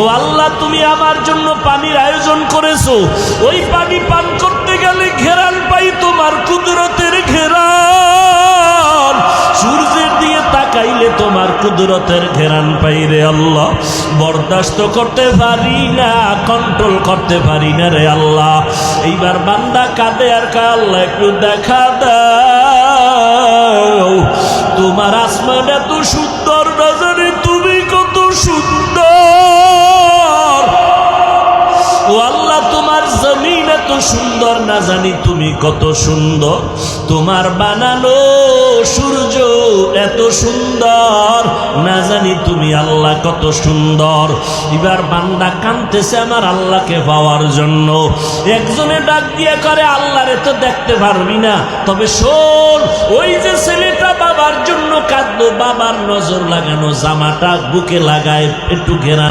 ও আল্লাহ, তুমি আমার জন্য পানির আয়োজন করেছো, ওই পানি পান করতে গেলে ঘেরান পাই তোমার কুদরতের ঘেরান, সূর্যের দিয়ে তাকাইলে তোমার কুদরতের ঘেরান পাই রে আল্লাহ। বরদাস্ত করতে পারি না, কন্ট্রোল করতে পারি না রে আল্লাহ। এইবার বান্দা কাঁদে আর কা, আল্লাহ একটু দেখা দাও, তোমার আসমান এত সুন্দর না জানি তুমি কত সুন্দর। ও আল্লাহ, তোমার জমিন এত সুন্দর না জানি তুমি কত সুন্দর। তোমার বানানো সূর্য এত সুন্দর না জানি তুমি আল্লাহ কত সুন্দর। এবার বান্দা কাঁদতেছে আমার আল্লাহকে পাওয়ার জন্য। একজনে ডাক দিয়ে করে, আল্লাহরে তো দেখতে পারবি না, তবে শোন, ওই যে ছেলেটা বাবার জন্য কাঁদলো, বাবার নজর লাগানো জামাটা বুকে লাগায় একটু ঘেরা